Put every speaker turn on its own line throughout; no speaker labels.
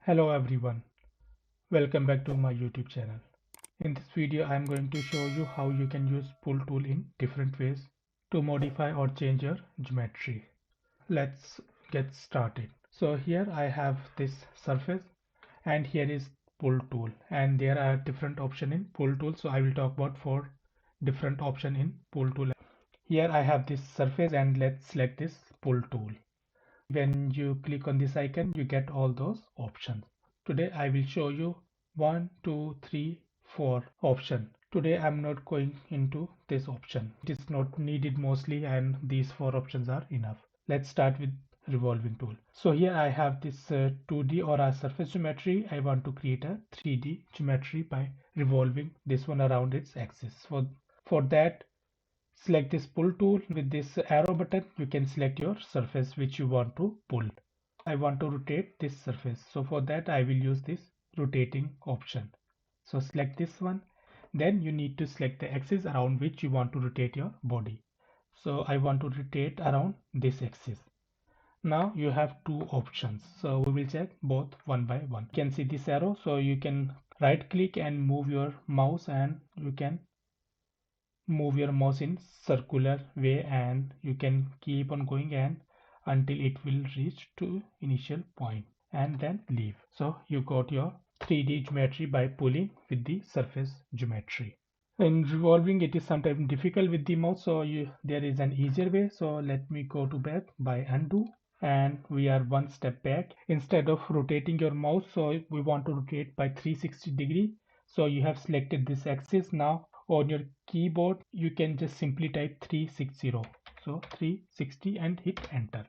Hello everyone, welcome back to my YouTube channel. In this video I am going to show you how you can use pull tool in different ways to modify or change your geometry. Let's get started. So here I have this surface and here is pull tool, and there are different options in pull tool, so I will talk about 4 different options in pull tool. Here I have this surface and let's select this pull tool. When you click on this icon, you get all those options. Today I will show you 1, 2, 3, 4 option. Today I'm not going into this option. It is not needed mostly, and these 4 options are enough. Let's start with revolving tool. So here I have this 2D or a surface geometry. I want to create a 3D geometry by revolving this one around its axis. For that, select this pull tool. With this arrow button, you can select your surface which you want to pull. I want to rotate this surface. So for that, I will use this rotating option. So select this one. Then you need to select the axis around which you want to rotate your body. So I want to rotate around this axis. Now you have 2 options. So we will check both one by one. You can see this arrow. So you can right click and move your mouse, and you can move your mouse in circular way, and you can keep on going and until it will reach to initial point and then leave. So you got your 3D geometry by pulling with the surface geometry. In revolving, it is sometimes difficult with the mouse, so there is an easier way. So let me go to back by undo, and we are one step back. Instead of rotating your mouse, so we want to rotate by 360-degree. So you have selected this axis. Now on your keyboard you can just simply type 360. So 360 and hit enter,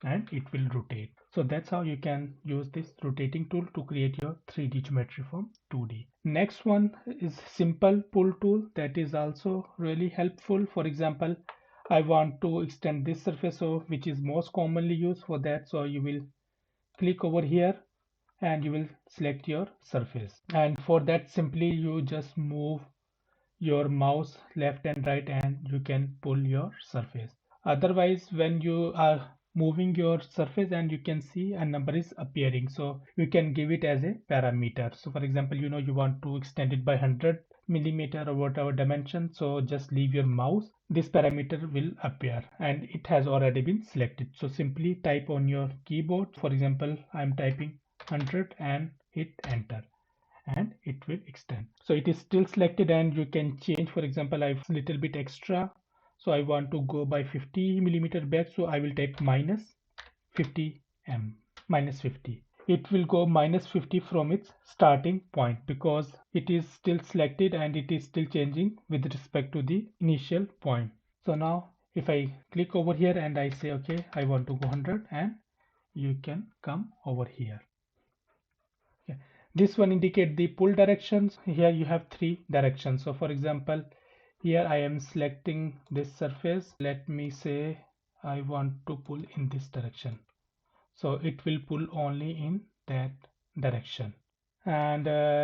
and it will rotate. So that's how you can use this rotating tool to create your 3D geometry from 2D. Next one is simple pull tool. That is also really helpful. For example, I want to extend this surface, so which is most commonly used for that. So you will click over here and you will select your surface, and for that simply you just move your mouse left and right and you can pull your surface. Otherwise, when you are moving your surface and you can see a number is appearing, so you can give it as a parameter. So for example, you want to extend it by 100 millimeter or whatever dimension, so just leave your mouse, this parameter will appear and it has already been selected. So simply type on your keyboard. For example, I'm typing 100 and hit enter, and it will extend. So it is still selected and you can change. For example, I've a little bit extra, so I want to go by 50 millimeter back, so I will type minus 50 minus 50. It will go minus 50 from its starting point because it is still selected and it is still changing with respect to the initial point. So now if I click over here and I say okay, I want to go 100, and you can come over here. This one indicate the pull directions. Here you have 3 directions. So for example, here I am selecting this surface. Let me say I want to pull in this direction. So it will pull only in that direction. And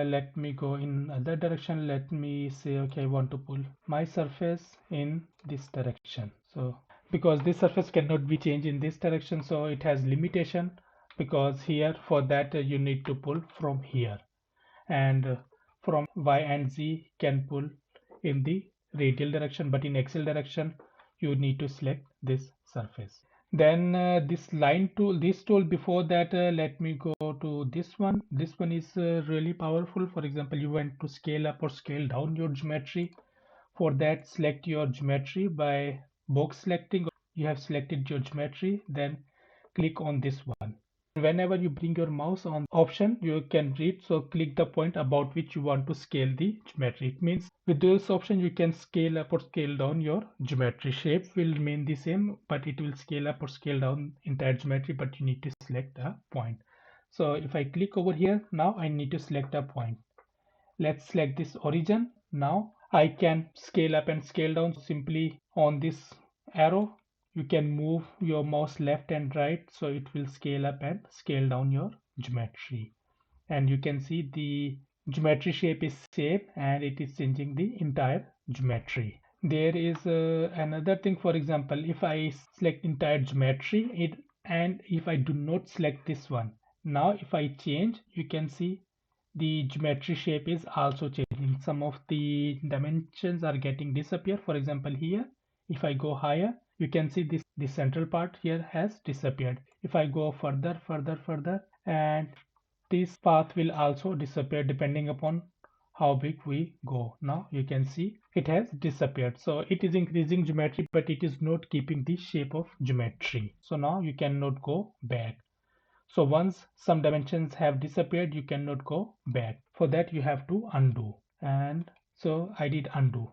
let me go in other direction. Let me say okay, I want to pull my surface in this direction. So because this surface cannot be changed in this direction, so it has limitation, because here for that you need to pull from here, and from Y and Z can pull in the radial direction, but in axial direction you need to select this surface. Then this line tool, this tool, before that let me go to this one. This one is really powerful. For example, you want to scale up or scale down your geometry. For that, select your geometry by box selecting. You have selected your geometry, then click on this one. Whenever you bring your mouse on option, you can read, so click the point about which you want to scale the geometry. It means with this option you can scale up or scale down your geometry. Shape will remain the same, but it will scale up or scale down entire geometry, but you need to select a point. So if I click over here, now I need to select a point. Let's select this origin. Now I can scale up and scale down simply on this arrow. You can move your mouse left and right, so it will scale up and scale down your geometry. And you can see the geometry shape is same and it is changing the entire geometry. There is another thing. For example, if I select entire geometry, and if I do not select this one, Now if I change, you can see the geometry shape is also changing. Some of the dimensions are getting disappear. For example, here if I go higher, you can see this central part here has disappeared. If I go further, and this path will also disappear depending upon how big we go. Now you can see it has disappeared. So it is increasing geometry, but it is not keeping the shape of geometry. So now you cannot go back. So once some dimensions have disappeared, you cannot go back. For that you have to undo. And so I did undo.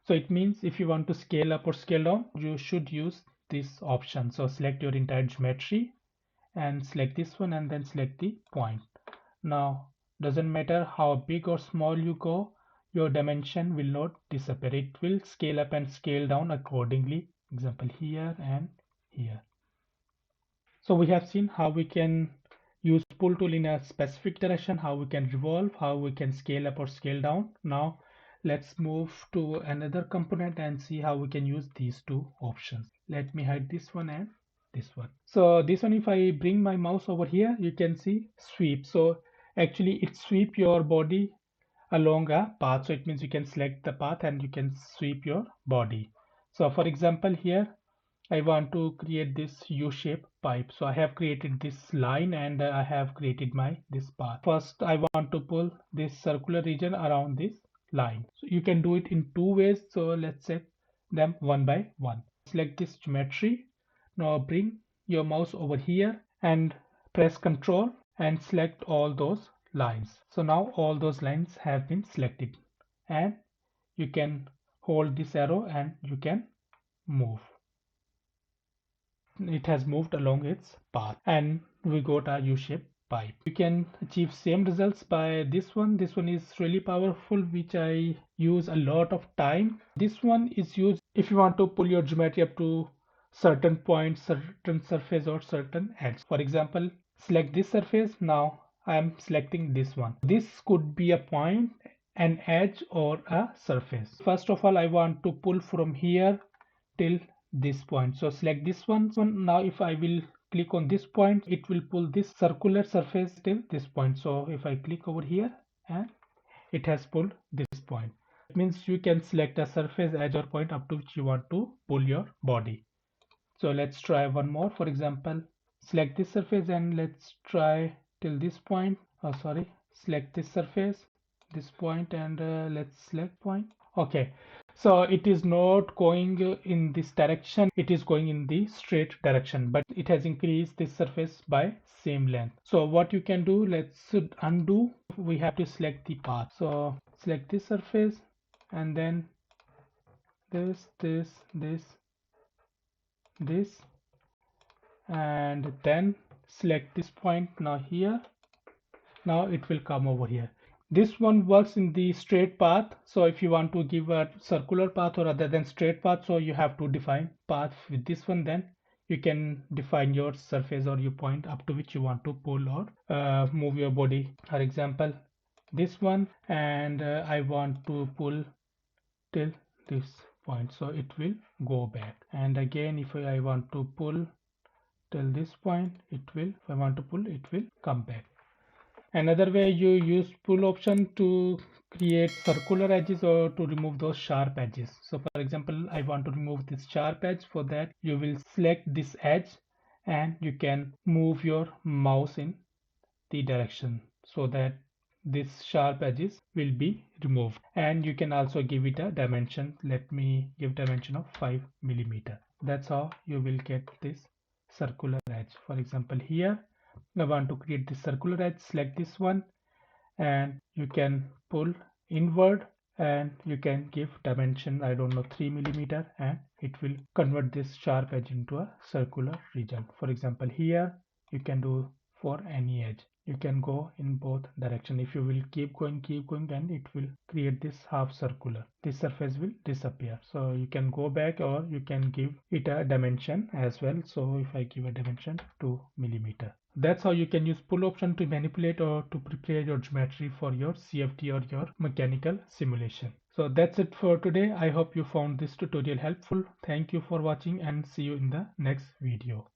So it means if you want to scale up or scale down, you should use this option. So select your entire geometry and select this one and then select the point. Now doesn't matter how big or small you go, your dimension will not disappear. It will scale up and scale down accordingly. Example here and here. So we have seen how we can use pull tool in a specific direction, how we can revolve, how we can scale up or scale down. Now let's move to another component and see how we can use these two options. Let me hide this one and this one. So this one, if I bring my mouse over here, you can see sweep. So actually it sweep your body along a path. So it means you can select the path and you can sweep your body. So for example, here I want to create this U-shaped pipe. So I have created this line and I have created this path. First, I want to pull this circular region around this line. So you can do it in two ways. So let's set them one by one. Select this geometry. Now bring your mouse over here and press Ctrl and select all those lines. So now all those lines have been selected, and you can hold this arrow and you can move. It has moved along its path and we got a U-shaped pipe. You can achieve same results by this one. This one is really powerful, which I use a lot of time. This one is used if you want to pull your geometry up to certain points, certain surface or certain edge. For example, select this surface. Now I am selecting this one. This could be a point, an edge or a surface. First of all, I want to pull from here till this point. So select this one. So now if I will click on this point, it will pull this circular surface till this point. So if I click over here, and it has pulled this point. It means you can select a surface, edge or point up to which you want to pull your body. So let's try one more. For example, select this surface and let's try till this point. Oh sorry, select this surface, this point, and let's select point. Okay, so it is not going in this direction, it is going in the straight direction, but it has increased this surface by same length. So what you can do, let's undo. We have to select the path. So select this surface and then this, and then select this point. Now here, now it will come over here. This one works in the straight path. So if you want to give a circular path or other than straight path, so you have to define path with this one. Then you can define your surface or your point up to which you want to pull or move your body. For example, this one, and I want to pull till this point, so it will go back. And again, if I want to pull till this point, it will, if I want to pull, it will come back. Another way, you use pull option to create circular edges or to remove those sharp edges. So for example, I want to remove this sharp edge. For that, you will select this edge and you can move your mouse in the direction so that this sharp edges will be removed. And you can also give it a dimension. Let me give dimension of 5 millimeter. That's how you will get this circular edge. For example, here I want to create this circular edge. Select this one and you can pull inward and you can give dimension, I don't know, 3 millimeter, and it will convert this sharp edge into a circular region. For example, here you can do for any edge. You can go in both direction. If you will keep going, and it will create this half circular. This surface will disappear. So you can go back or you can give it a dimension as well. So if I give a dimension 2 millimeter. That's how you can use pull option to manipulate or to prepare your geometry for your CFD or your mechanical simulation. So that's it for today. I hope you found this tutorial helpful. Thank you for watching and see you in the next video.